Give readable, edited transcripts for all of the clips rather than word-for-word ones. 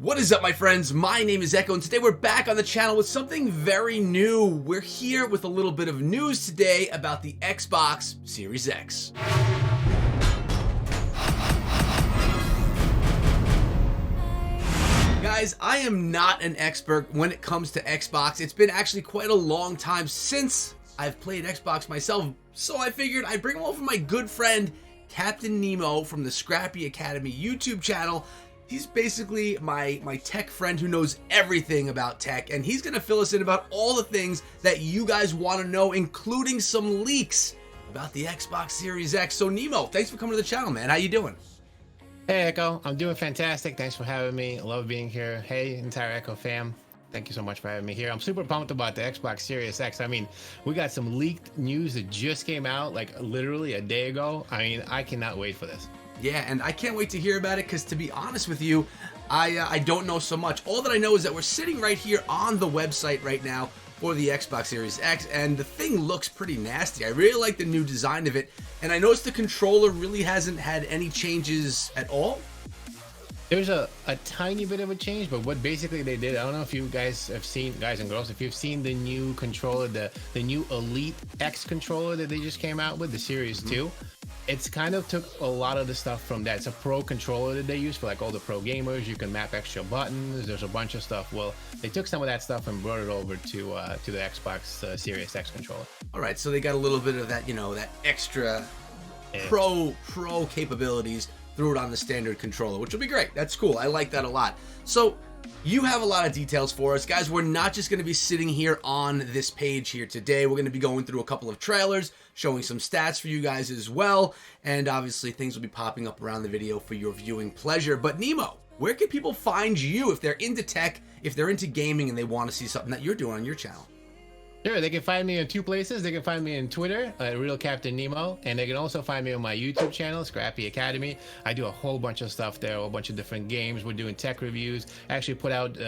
What is up, my friends? My name is Echo, and today we're back on the channel with something very new. We're here with a little bit of news today about the Xbox Series X. Guys, I am not an expert when it comes to Xbox. It's been actually quite a long time since I've played Xbox myself, so I figured I'd bring over my good friend, Captain Nemo from the Scrappy Academy YouTube channel. He's basically my tech friend who knows everything about tech, and he's gonna fill us in about all the things that you guys want to know, including some leaks about the Xbox Series X. So Nemo, thanks for coming to the channel, man. How you doing? Hey Echo, I'm doing fantastic. Thanks for having me. I love being here. Hey, entire Echo fam. Thank you so much for having me here. I'm super pumped about the Xbox Series X. I mean, we got some leaked news that just came out like literally a day ago. I mean, I cannot wait for this. Yeah, and I can't wait to hear about it because, to be honest with you, I don't know so much. All that I know is that we're sitting right here on the website right now for the Xbox Series X, and the thing looks pretty nasty. I really like the new design of it, and I noticed the controller really hasn't had any changes at all. There's a tiny bit of a change, but what basically they did, I don't know if you guys have seen, guys and girls, if you've seen the new controller, the new Elite X controller that they just came out with, the Series 2. It's kind of took a lot of the stuff from that. It's a pro controller that they use for like all the pro gamers. You can map extra buttons. There's a bunch of stuff. Well, they took some of that stuff and brought it over to the Xbox Series X controller. All right, so they got a little bit of that, you know, that extra pro capabilities, threw it on the standard controller, which will be great. That's cool. I like that a lot. So you have a lot of details for us, guys. We're not just going to be sitting here on this page here today. We're going to be going through a couple of trailers, showing some stats for you guys as well, and obviously things will be popping up around the video for your viewing pleasure. But Nemo, where can people find you if they're into tech, if they're into gaming, and they want to see something that you're doing on your channel? Sure, they can find me in two places. They can find me in Twitter, Real Captain Nemo, and they can also find me on my YouTube channel, Scrappy Academy. I do a whole bunch of stuff there, a whole bunch of different games. We're doing tech reviews. I actually put out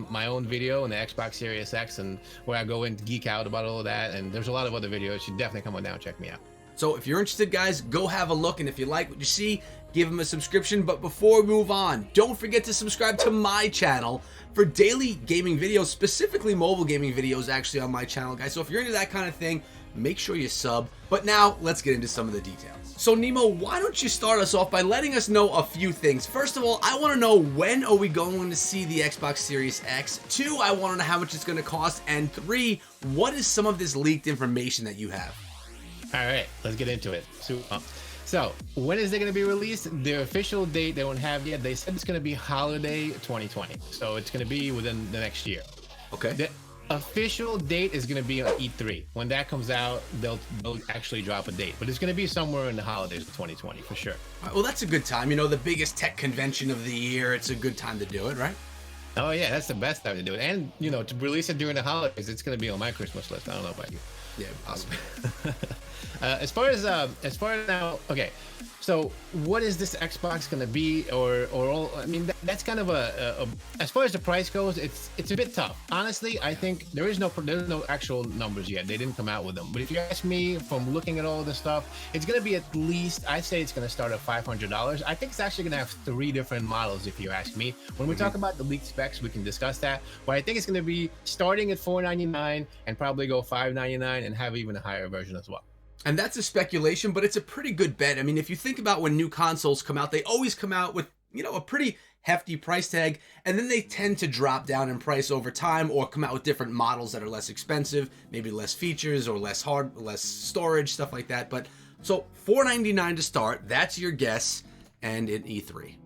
my own video on the Xbox Series X, and where I go and geek out about all of that. And there's a lot of other videos. You should definitely come on down and check me out. So if you're interested, guys, go have a look, and if you like what you see, give them a subscription. But before we move on, don't forget to subscribe to my channel for daily gaming videos, specifically mobile gaming videos actually on my channel, guys. So if you're into that kind of thing, make sure you sub. But now let's get into some of the details. So Nemo, why don't you start us off by letting us know a few things? First of all, I want to know, when are we going to see the Xbox Series X? 2, I want to know how much it's going to cost. And 3, what is some of this leaked information that you have? All right, let's get into it. So when is it going to be released? The official date they don't have yet. They said it's going to be holiday 2020. So it's going to be within the next year. Okay. The official date is going to be on E3. When that comes out, they'll actually drop a date. But it's going to be somewhere in the holidays of 2020 for sure. All right, well, that's a good time. You know, the biggest tech convention of the year. It's a good time to do it, right? Oh yeah, that's the best time to do it. And you know, to release it during the holidays, it's going to be on my Christmas list. I don't know about you. Yeah, possibly. As far as now, okay. So what is this Xbox going to be, or all? I mean, that's kind of as far as the price goes, it's a bit tough. Honestly, I think there's no actual numbers yet. They didn't come out with them. But if you ask me, from looking at all this stuff, it's going to be at least, I'd say it's going to start at $500. I think it's actually going to have 3 different models, if you ask me. When we talk about the leaked specs, we can discuss that. But I think it's going to be starting at $499 and probably go $599 and have even a higher version as well. And that's a speculation, but it's a pretty good bet. I mean, if you think about when new consoles come out, they always come out with, you know, a pretty hefty price tag, and then they tend to drop down in price over time, or come out with different models that are less expensive, maybe less features or less storage, stuff like that. But so $499 to start, that's your guess, and in E3.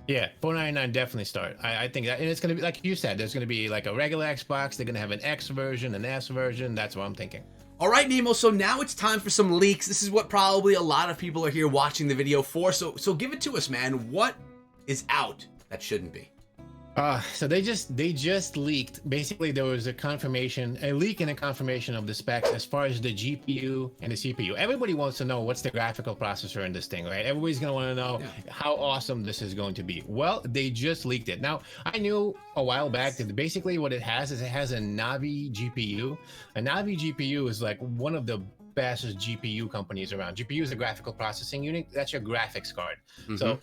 Yeah, $499 definitely start. I think that, and it's going to be, like you said, there's going to be like a regular Xbox. They're going to have an X version, an S version. That's what I'm thinking. All right, Nemo, so now it's time for some leaks. This is what probably a lot of people are here watching the video for. So give it to us, man. What is out that shouldn't be? So they just leaked. Basically, there was a leak and a confirmation of the specs as far as the GPU and the CPU. Everybody wants to know what's the graphical processor in this thing, right? Everybody's gonna want to know how awesome this is going to be. Well, they just leaked it. Now, I knew a while back that basically what it has is it has a Navi GPU. A Navi GPU is like one of the fastest GPU companies around. GPU is a graphical processing unit. That's your graphics card. Mm-hmm. So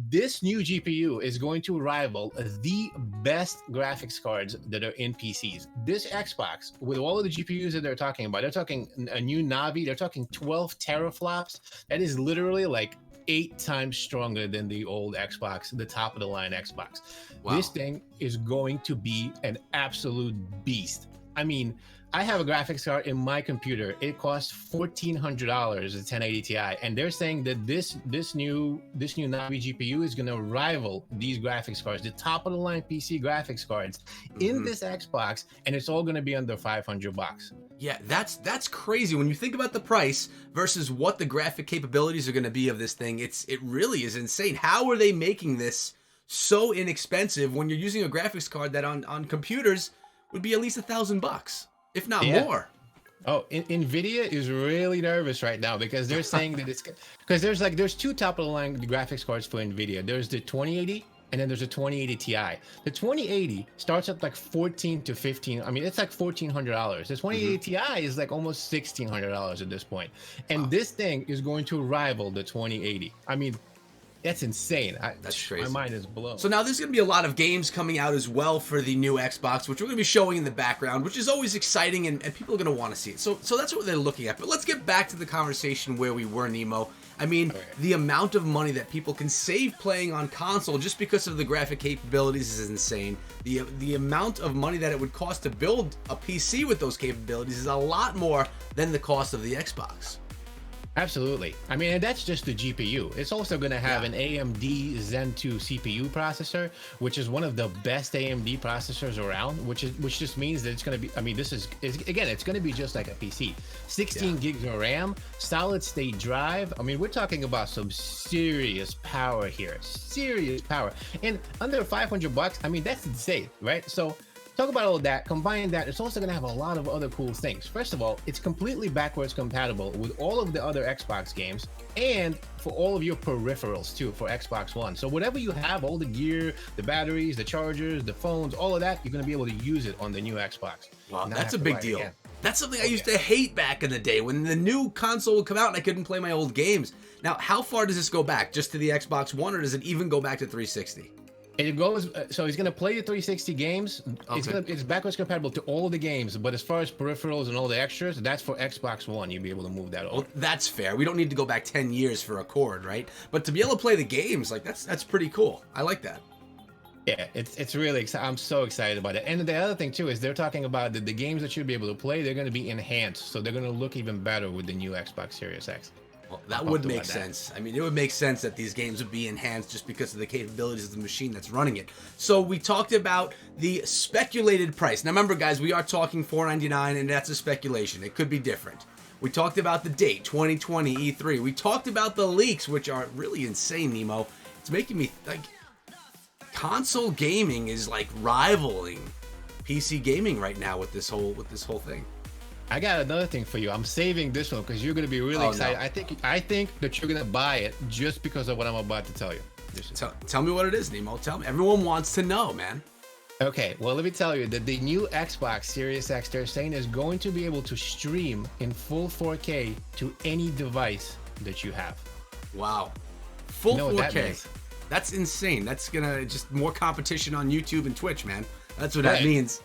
this new GPU is going to rival the best graphics cards that are in PCs. This Xbox, with all of the GPUs that they're talking about, they're talking a new Navi, they're talking 12 teraflops. That is literally like 8 times stronger than the old Xbox, the top of the line Xbox. Wow. This thing is going to be an absolute beast. I mean, I have a graphics card in my computer. It costs $1,400, a 1080 Ti, and they're saying that this new Navi GPU is going to rival these graphics cards, the top of the line PC graphics cards, in this Xbox, and it's all going to be under $500. Yeah, that's crazy when you think about the price versus what the graphic capabilities are going to be of this thing. It really is insane. How are they making this so inexpensive when you're using a graphics card that on computers would be at least $1,000, if not more? Oh, Nvidia is really nervous right now because they're saying that it's because there's two top of the line graphics cards for Nvidia. There's the 2080 and then there's a 2080 Ti. The 2080 starts at like 14 to 15. I mean, it's like $1,400. The 2080 Ti is like almost $1,600 at this point. And this thing is going to rival the 2080. I mean, that's insane. That's crazy. My mind is blown. So now there's going to be a lot of games coming out as well for the new Xbox, which we're going to be showing in the background, which is always exciting, and people are going to want to see it. So that's what they're looking at. But let's get back to the conversation where we were, Nemo. I mean, the amount of money that people can save playing on console just because of the graphic capabilities is insane. The amount of money that it would cost to build a PC with those capabilities is a lot more than the cost of the Xbox. Absolutely. I mean, and that's just the GPU. It's also going to have an AMD Zen 2 CPU processor, which is one of the best AMD processors around, which just means that it's going to be, I mean, it's going to be just like a PC. 16 gigs of RAM, solid state drive. I mean, we're talking about some serious power here, serious power. And under $500, I mean, that's insane, right? So talk about all of that, combine that, it's also going to have a lot of other cool things. First of all, it's completely backwards compatible with all of the other Xbox games and for all of your peripherals too for Xbox One. So whatever you have, all the gear, the batteries, the chargers, the phones, all of that, you're going to be able to use it on the new Xbox. Wow, that's a big deal. That's something I used to hate back in the day when the new console would come out and I couldn't play my old games. Now, how far does this go back? Just to the Xbox One, or does it even go back to 360? It goes, so he's going to play the 360 games. Okay. It's backwards compatible to all of the games, but as far as peripherals and all the extras, that's for Xbox One. You'll be able to move that over. Well, that's fair. We don't need to go back 10 years for a cord, right? But to be able to play the games, like that's pretty cool. I like that. Yeah, it's really exciting. I'm so excited about it. And the other thing too is they're talking about the games that you'll be able to play, they're going to be enhanced. So they're going to look even better with the new Xbox Series X. Well, that would make sense. I mean, it would make sense that these games would be enhanced just because of the capabilities of the machine that's running it. So we talked about the speculated price. Now remember, guys, we are talking $499, and that's a speculation. It could be different. We talked about the date, 2020 E3. We talked about the leaks, which are really insane, Nemo. It's making me like console gaming is like rivaling PC gaming right now with this whole thing. I got another thing for you. I'm saving this one because you're going to be really excited. No. I think that you're going to buy it just because of what I'm about to tell you. Tell me what it is, Nemo. Tell me. Everyone wants to know, man. Okay, well, let me tell you that the new Xbox Series X, they're saying, is going to be able to stream in full 4K to any device that you have. Wow. Full 4K. That's insane. That's going to just more competition on YouTube and Twitch, man. That's what that means.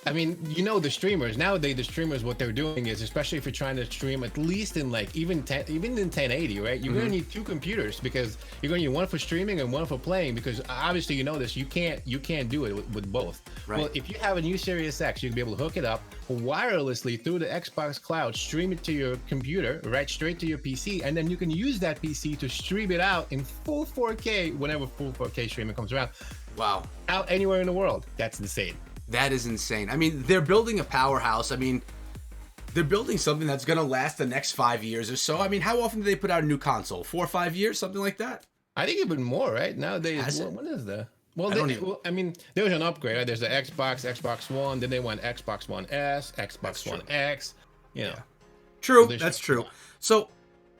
I mean, you know, the streamers nowadays, the streamers, what they're doing is, especially if you're trying to stream at least in like even in 1080, right? You're going to need 2 computers because you're going to need one for streaming and one for playing, because obviously, you know this, you can't do it with both. Right. Well, if you have a new Series X, you can be able to hook it up wirelessly through the Xbox Cloud, stream it to your computer, right straight to your PC, and then you can use that PC to stream it out in full 4K whenever full 4K streaming comes around. Wow. Out anywhere in the world. That's insane. That is insane. I mean, they're building a powerhouse. I mean, they're building something that's going to last the next 5 years or so. I mean, how often do they put out a new console? 4 or 5 years? Something like that? I think even more, right? Nowadays, when is the... Well, I mean, there was an upgrade, right? There's the Xbox One, then they went Xbox One S, Xbox One X, you know. True, that's true. So...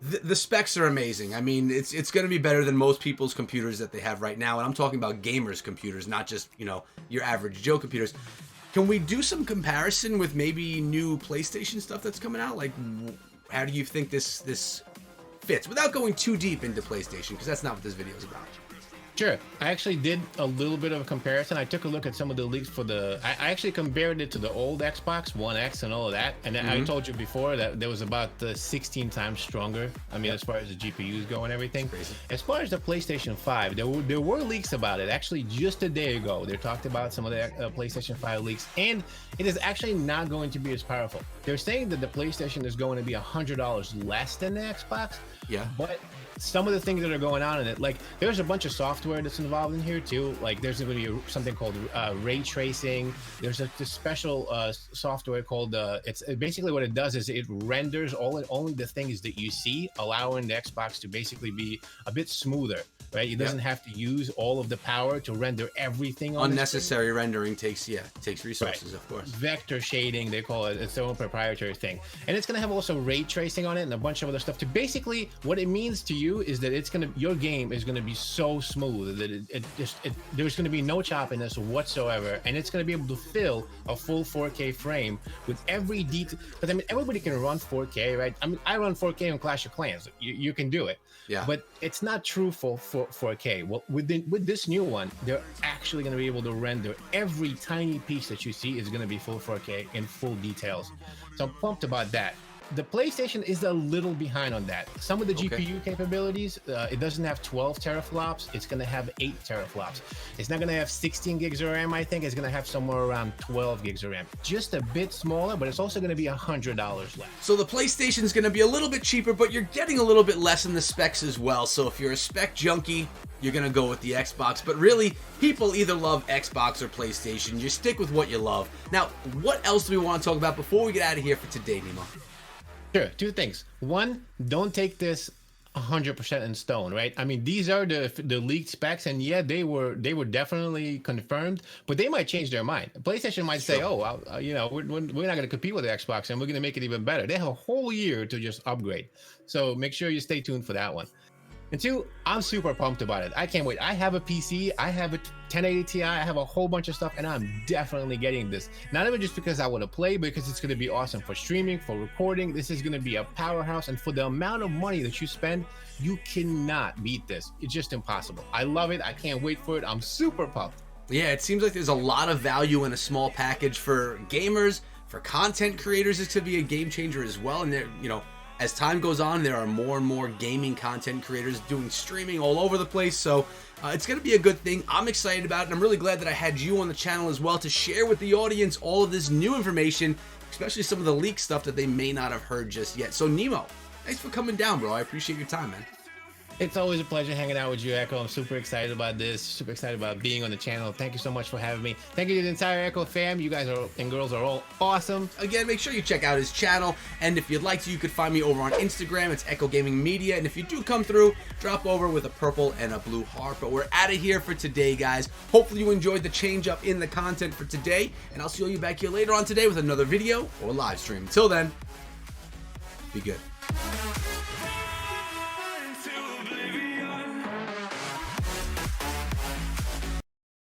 The specs are amazing. I mean, it's going to be better than most people's computers that they have right now. And I'm talking about gamers' computers, not just, you know, your average Joe computers. Can we do some comparison with maybe new PlayStation stuff that's coming out? Like, How do you think this fits without going too deep into PlayStation, because that's not what this video is about? Sure. I actually did a little bit of a comparison. I took a look at some of the leaks for I actually compared it to the old Xbox One X and all of that. And I told you before that there was about 16 times stronger. I mean, as far as the GPUs go and everything. As far as the PlayStation 5, there were leaks about it. Actually, just a day ago, they talked about some of the PlayStation 5 leaks, and it is actually not going to be as powerful. They're saying that the PlayStation is going to be $100 less than the Xbox. Yeah. But some of the things that are going on in it, like there's a bunch of software that's involved in here too. Like there's going to be something called ray tracing. There's this special software called it's basically what it does is it renders only the things that you see, allowing the Xbox to basically be a bit smoother, right? It doesn't have to use all of the power to render everything on unnecessary rendering takes resources, of course. Vector shading, they call it. It's their own proprietary thing, and it's going to have also ray tracing on it and a bunch of other stuff. To basically, what it means to you is that your game is going to be so smooth that there's going to be no choppiness whatsoever, and it's going to be able to fill a full 4K frame with every detail. Because I mean, everybody can run 4K, right? I mean, I run 4K in Clash of Clans. You can do it. Yeah. But it's not true for 4K. Well, with this new one, they're actually going to be able to render every tiny piece that you see is going to be full 4K in full details. So I'm pumped about that. The PlayStation is a little behind on that. Some of the GPU capabilities, it doesn't have 12 teraflops. It's going to have 8 teraflops. It's not going to have 16 gigs of RAM, I think. It's going to have somewhere around 12 gigs of RAM. Just a bit smaller, but it's also going to be $100 less. So the PlayStation is going to be a little bit cheaper, but you're getting a little bit less in the specs as well. So if you're a spec junkie, you're going to go with the Xbox. But really, people either love Xbox or PlayStation. You stick with what you love. Now, what else do we want to talk about before we get out of here for today, Nemo? Sure. Two things. One, don't take this 100% in stone, right? I mean, these are the leaked specs, and yeah, they were definitely confirmed, but they might change their mind. PlayStation might say, "Oh, well, you know, we're not going to compete with the Xbox, and we're going to make it even better." They have a whole year to just upgrade, so make sure you stay tuned for that one. And two, I'm super pumped about it. I can't wait. I have a PC, I have a 1080 Ti, I have a whole bunch of stuff, and I'm definitely getting this. Not even just because I want to play, because it's going to be awesome for streaming, for recording. This is going to be a powerhouse, and for the amount of money that you spend, you cannot beat this. It's just impossible. I love it. I can't wait for it. I'm super pumped. Yeah, it seems like there's a lot of value in a small package for gamers, for content creators. This could be a game changer as well, and you know, as time goes on, there are more and more gaming content creators doing streaming all over the place, so it's going to be a good thing. I'm excited about it, and I'm really glad that I had you on the channel as well to share with the audience all of this new information, especially some of the leaked stuff that they may not have heard just yet. So Nemo, thanks for coming down, bro. I appreciate your time, man. It's always a pleasure hanging out with you, Echo. I'm super excited about this, super excited about being on the channel. Thank you so much for having me. Thank you to the entire Echo fam. You guys and girls are all awesome. Again, make sure you check out his channel, and if you'd like to, you could find me over on Instagram. It's Echo Gaming Media, and if you do come through, drop over with a purple and a blue heart. But we're out of here for today, guys. Hopefully you enjoyed the change up in the content for today, and I'll see you back here later on today with another video or live stream. Until then, be good.